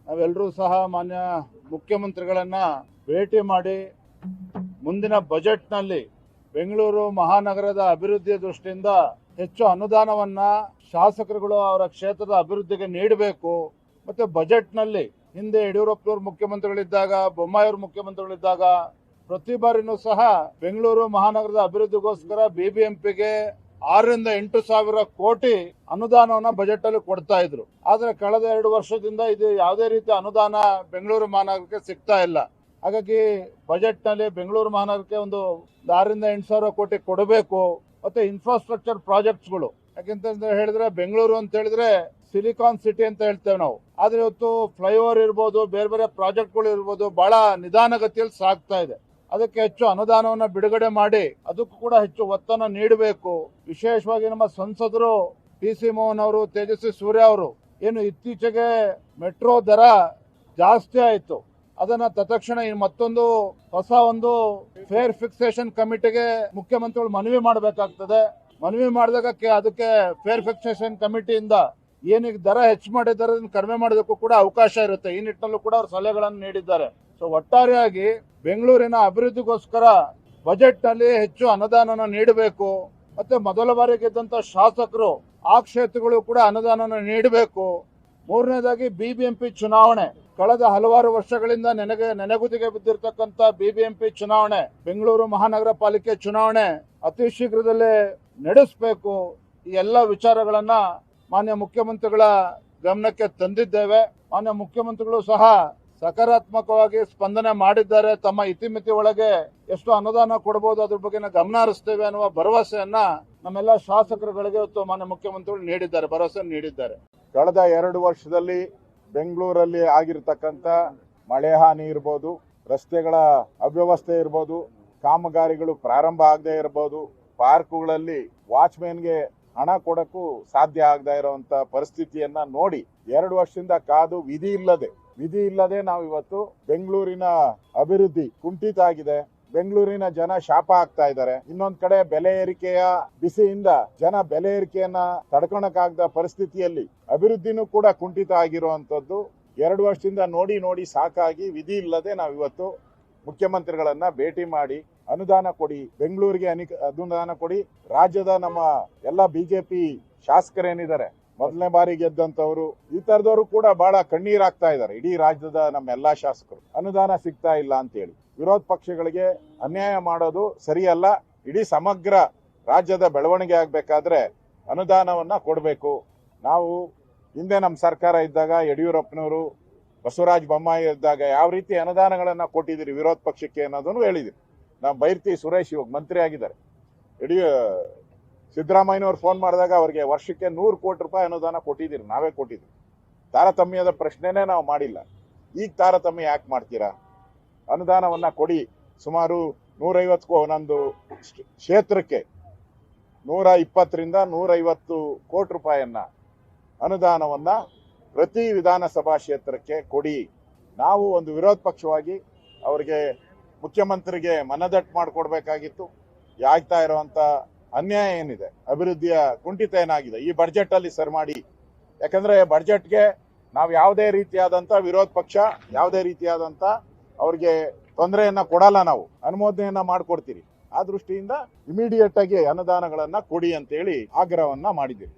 ನಾವೆಲ್ಲರೂ ಸಹ ಮಾನ್ಯ ಮುಖ್ಯಮಂತ್ರಿಗಳನ್ನ ಭೇಟಿ ಮಾಡಿ ಮುಂದಿನ ಬಜೆಟ್ನಲ್ಲಿ ಬೆಂಗಳೂರು ಮಹಾನಗರದ ಅಭಿವೃದ್ಧಿಯ ದೃಷ್ಟಿಯಿಂದ ಹೆಚ್ಚು ಅನುದಾನವನ್ನ ಶಾಸಕರುಗಳು ಅವರ ಕ್ಷೇತ್ರದ ಅಭಿವೃದ್ಧಿಗೆ ನೀಡಬೇಕು. ಮತ್ತೆ ಬಜೆಟ್ನಲ್ಲಿ ಹಿಂದೆ ಯಡಿಯೂರಪ್ಪನವರು ಮುಖ್ಯಮಂತ್ರಿಗಳಿದ್ದಾಗ, ಬೊಮ್ಮಾಯಿಯವರು ಮುಖ್ಯಮಂತ್ರಿಗಳಿದ್ದಾಗ ಪ್ರತಿ ಬಾರಿನೂ ಸಹ ಬೆಂಗಳೂರು ಮಹಾನಗರದ ಅಭಿವೃದ್ಧಿಗೋಸ್ಕರ ಬಿಬಿಎಂಪಿಗೆ 6 ರಿಂದ 8 ಸಾವಿರ ಕೋಟಿ ಅನುದಾನವನ್ನ ಬಜೆಟ್ ಅಲ್ಲಿ ಕೊಡ್ತಾ ಇದ್ರು. ಆದ್ರೆ ಕಳೆದ 2 ವರ್ಷದಿಂದ ಇದು ಯಾವುದೇ ರೀತಿಯ ಅನುದಾನ ಬೆಂಗಳೂರು ಮಹಾನಗರಕ್ಕೆ ಸಿಗ್ತಾ ಇಲ್ಲ. ಹಾಗಾಗಿ ಬಜೆಟ್ ನಲ್ಲಿ ಬೆಂಗಳೂರು ಮಹಾನಗರಕ್ಕೆ ಒಂದು 6 ರಿಂದ 8 ಸಾವಿರ ಕೋಟಿ ಕೊಡಬೇಕು. ಮತ್ತೆ ಇನ್ಫ್ರಾಸ್ಟ್ರಕ್ಚರ್ ಪ್ರಾಜೆಕ್ಟ್ಸ್ಗಳು, ಯಾಕೆಂತ ಹೇಳಿದ್ರೆ ಬೆಂಗಳೂರು ಅಂತ ಹೇಳಿದ್ರೆ ಸಿಲಿಕಾನ್ ಸಿಟಿ ಅಂತ ಹೇಳ್ತೇವೆ ನಾವು. ಆದ್ರೆ ಇವತ್ತು ಫ್ಲೈಓವರ್ ಇರ್ಬೋದು, ಬೇರೆ ಬೇರೆ ಪ್ರಾಜೆಕ್ಟ್ಗಳು ಇರ್ಬೋದು, ಬಹಳ ನಿಧಾನಗತಿಯಲ್ಲಿ ಸಾಗ್ತಾ ಇದೆ. ಅದಕ್ಕೆ ಹೆಚ್ಚು ಅನುದಾನವನ್ನ ಬಿಡುಗಡೆ ಮಾಡಿ ಅದಕ್ಕೂ ಕೂಡ ಹೆಚ್ಚು ಒತ್ತನ್ನು ನೀಡಬೇಕು. ವಿಶೇಷವಾಗಿ ನಮ್ಮ ಸಂಸದರು ಟಿ.ಸಿ. ಮೋಹನ್ ಅವರು, ತೇಜಸ್ವಿ ಸೂರ್ಯ ಅವರು ಏನು ಇತ್ತೀಚೆಗೆ ಮೆಟ್ರೋ ದರ ಜಾಸ್ತಿ ಆಯಿತು, ಅದನ್ನ ತತ್ಕ್ಷಣ ಮತ್ತೊಂದು ಹೊಸ ಒಂದು ಫೇರ್ ಫಿಕ್ಸೇಷನ್ ಕಮಿಟಿಗೆ ಮುಖ್ಯಮಂತ್ರಿಗಳು ಮನವಿ ಮಾಡಬೇಕಾಗ್ತದೆ. ಮನವಿ ಮಾಡಿದಾಗ ಅದಕ್ಕೆ ಫೇರ್ ಫಿಕ್ಸೇಷನ್ ಕಮಿಟಿಯಿಂದ ಏನೀಗ ದರ ಹೆಚ್ಚು ಮಾಡಿದ್ದಾರೆ ಅದನ್ನು ಕಡಿಮೆ ಮಾಡೋದಕ್ಕೂ ಕೂಡ ಅವಕಾಶ ಇರುತ್ತೆ. ಈ ನಿಟ್ಟಿನಲ್ಲೂ ಕೂಡ ಅವರು ಸಲಹೆಗಳನ್ನು ನೀಡಿದ್ದಾರೆ. ಸೊ ಒಟ್ಟಾರೆಯಾಗಿ ಬೆಂಗಳೂರಿನ ಅಭಿವೃದ್ಧಿಗೋಸ್ಕರ ಬಜೆಟ್ ನಲ್ಲಿ ಹೆಚ್ಚು ಅನುದಾನ ನೀಡಬೇಕು. ಮತ್ತೆ ಮೊದಲ ಬಾರಿ ಗೆದ್ದಂತ ಶಾಸಕರು ಆ ಕ್ಷೇತ್ರಗಳು ಕೂಡ ಅನುದಾನ ನೀಡಬೇಕು. ಮೂರನೇದಾಗಿ ಬಿಬಿಎಂಪಿ ಚುನಾವಣೆ, ಕಳೆದ ಹಲವಾರು ವರ್ಷಗಳಿಂದ ನೆನೆಗುದಿಗೆ ಬಿದ್ದಿರತಕ್ಕಂತ ಬಿಬಿಎಂಪಿ ಚುನಾವಣೆ, ಬೆಂಗಳೂರು ಮಹಾನಗರ ಪಾಲಿಕೆ ಚುನಾವಣೆ ಅತಿ ಶೀಘ್ರದಲ್ಲೇ ನಡೆಸಬೇಕು. ಈ ಎಲ್ಲ ವಿಚಾರಗಳನ್ನ ಮಾನ್ಯ ಮುಖ್ಯಮಂತ್ರಿಗಳ ಗಮನಕ್ಕೆ ತಂದಿದ್ದೇವೆ. ಮಾನ್ಯ ಮುಖ್ಯಮಂತ್ರಿಗಳು ಸಹ ಸಕಾರಾತ್ಮಕವಾಗಿ ಸ್ಪಂದನೆ ಮಾಡಿದ್ದಾರೆ. ತಮ್ಮ ಇತಿಮಿತಿ ಒಳಗೆ ಎಷ್ಟು ಅನುದಾನ ಕೊಡಬಹುದು ಅದ್ರ ಬಗ್ಗೆ ಗಮನ ಹರಿಸ್ತೇವೆ ಅನ್ನುವ ಭರವಸೆಯನ್ನ ನಮ್ಮೆಲ್ಲ ಶಾಸಕರುಗಳಿಗೆ ಇವತ್ತು ಮಾನ್ಯ ಮುಖ್ಯಮಂತ್ರಿಗಳು ನೀಡಿದ್ದಾರೆ, ಭರವಸೆ ನೀಡಿದ್ದಾರೆ. ಕಳೆದ 2 ವರ್ಷದಲ್ಲಿ ಬೆಂಗಳೂರಲ್ಲಿ ಆಗಿರತಕ್ಕಂತ ಮಳೆ ಹಾನಿ ಇರ್ಬೋದು, ರಸ್ತೆಗಳ ಅವ್ಯವಸ್ಥೆ ಇರ್ಬೋದು, ಕಾಮಗಾರಿಗಳು ಪ್ರಾರಂಭ ಆಗದೆ ಇರಬಹುದು, ಪಾರ್ಕ್ಗಳಲ್ಲಿ ವಾಚ್ಮೆನ್ಗೆ ಹಣ ಕೊಡಕ್ಕೂ ಸಾಧ್ಯ ಆಗದೆ ಇರುವಂತ ಪರಿಸ್ಥಿತಿಯನ್ನ ನೋಡಿ 2 ವರ್ಷದಿಂದ ಕಾದು ವಿಧಿ ಇಲ್ಲದೆ ನಾವು ಇವತ್ತು ಬೆಂಗಳೂರಿನ ಅಭಿವೃದ್ಧಿ ಕುಂಠಿತ ಆಗಿದೆ. ಬೆಂಗಳೂರಿನ ಜನ ಶಾಪ ಆಗ್ತಾ ಇದ್ದಾರೆ. ಇನ್ನೊಂದ್ ಕಡೆ ಬೆಲೆ ಏರಿಕೆಯ ಬಿಸಿಯಿಂದ ಜನ ಬೆಲೆ ಏರಿಕೆಯನ್ನ ತಡ್ಕೊಳಕ್ಕಾಗದ ಪರಿಸ್ಥಿತಿಯಲ್ಲಿ ಅಭಿವೃದ್ಧಿನೂ ಕೂಡ ಕುಂಠಿತ ಆಗಿರುವಂತದ್ದು 2 ವರ್ಷದಿಂದ ನೋಡಿ ಸಾಕಾಗಿ ವಿಧಿ ಇಲ್ಲದೆ ನಾವು ಇವತ್ತು ಮುಖ್ಯಮಂತ್ರಿಗಳನ್ನ ಭೇಟಿ ಮಾಡಿ ಅನುದಾನ ಕೊಡಿ, ಬೆಂಗಳೂರಿಗೆ ಅನುದಾನ ಕೊಡಿ. ರಾಜ್ಯದ ನಮ್ಮ ಎಲ್ಲ ಬಿಜೆಪಿ ಶಾಸಕರೇನಿದ್ದಾರೆ, ಮೊದಲನೇ ಬಾರಿ ಗೆದ್ದಂತವ್ರು, ಈ ತರದವರು ಕೂಡ ಬಹಳ ಕಣ್ಣೀರಾಗ್ತಾ ಇದ್ದಾರೆ. ಇಡೀ ರಾಜ್ಯದ ನಮ್ಮ ಎಲ್ಲಾ ಶಾಸಕರು ಅನುದಾನ ಸಿಗ್ತಾ ಇಲ್ಲ ಅಂತ ಹೇಳಿ ವಿರೋಧ ಪಕ್ಷಗಳಿಗೆ ಅನ್ಯಾಯ ಮಾಡೋದು ಸರಿಯಲ್ಲ. ಇಡೀ ಸಮಗ್ರ ರಾಜ್ಯದ ಬೆಳವಣಿಗೆ ಆಗ್ಬೇಕಾದ್ರೆ ಅನುದಾನವನ್ನ ಕೊಡಬೇಕು. ನಾವು ಹಿಂದೆ ನಮ್ಮ ಸರ್ಕಾರ ಇದ್ದಾಗ ಯಡಿಯೂರಪ್ಪನವರು, ಬಸವರಾಜ ಬೊಮ್ಮಾಯಿ ಇದ್ದಾಗ ಯಾವ ರೀತಿ ಅನುದಾನಗಳನ್ನ ಕೊಟ್ಟಿದ್ದೀರಿ ವಿರೋಧ ಪಕ್ಷಕ್ಕೆ ಅನ್ನೋದನ್ನು ಹೇಳಿದಿರಿ. ನಾವು ಬೈರ್ತಿ ಸುರೇಶ್ ಇವಾಗ ಮಂತ್ರಿ ಆಗಿದ್ದಾರೆ. ಸಿದ್ದರಾಮಯ್ಯನವ್ರು ಫೋನ್ ಮಾಡಿದಾಗ ಅವರಿಗೆ ವರ್ಷಕ್ಕೆ 100 ಕೋಟಿ ರೂಪಾಯಿ ಅನುದಾನ ಕೊಟ್ಟಿದ್ದೀರಿ, ನಾವೇ ಕೊಟ್ಟಿದ್ದೀವಿ. ತಾರತಮ್ಯದ ಪ್ರಶ್ನೆನೇ ನಾವು ಮಾಡಿಲ್ಲ. ಈಗ ತಾರತಮ್ಯ ಯಾಕೆ ಮಾಡ್ತೀರಾ? ಅನುದಾನವನ್ನ ಕೊಡಿ. ಸುಮಾರು 150 ಒಂದೊಂದು ಕ್ಷೇತ್ರಕ್ಕೆ 120 ರಿಂದ 150 ಕೋಟಿ ರೂಪಾಯಿಯನ್ನ ಅನುದಾನವನ್ನ ಪ್ರತಿ ವಿಧಾನಸಭಾ ಕ್ಷೇತ್ರಕ್ಕೆ ಕೊಡಿ. ನಾವು ಒಂದು ವಿರೋಧ ಪಕ್ಷವಾಗಿ ಅವರಿಗೆ ಮುಖ್ಯಮಂತ್ರಿಗೆ ಮನದಟ್ಟು ಮಾಡಿಕೊಡ್ಬೇಕಾಗಿತ್ತು. ಆಗ್ತಾ ಇರುವಂತ ಅನ್ಯಾಯ ಏನಿದೆ, ಅಭಿವೃದ್ಧಿಯ ಕುಂಠಿತ ಏನಾಗಿದೆ ಈ ಬಡ್ಜೆಟ್ ಅಲ್ಲಿ ಸರ್ ಮಾಡಿ. ಯಾಕಂದ್ರೆ ಬಡ್ಜೆಟ್ಗೆ ನಾವು ಯಾವುದೇ ರೀತಿಯಾದಂತ ವಿರೋಧ ಪಕ್ಷ ಯಾವುದೇ ರೀತಿಯಾದಂತ ಅವ್ರಿಗೆ ತೊಂದರೆಯನ್ನ ಕೊಡಲ್ಲ, ನಾವು ಅನುಮೋದನೆಯನ್ನ ಮಾಡ್ಕೊಡ್ತೀರಿ. ಆ ದೃಷ್ಟಿಯಿಂದ ಇಮಿಡಿಯೇಟ್ ಆಗಿ ಅನುದಾನಗಳನ್ನ ಕೊಡಿ ಅಂತ ಹೇಳಿ ಆಗ್ರಹವನ್ನ ಮಾಡಿದ್ದೀರಿ.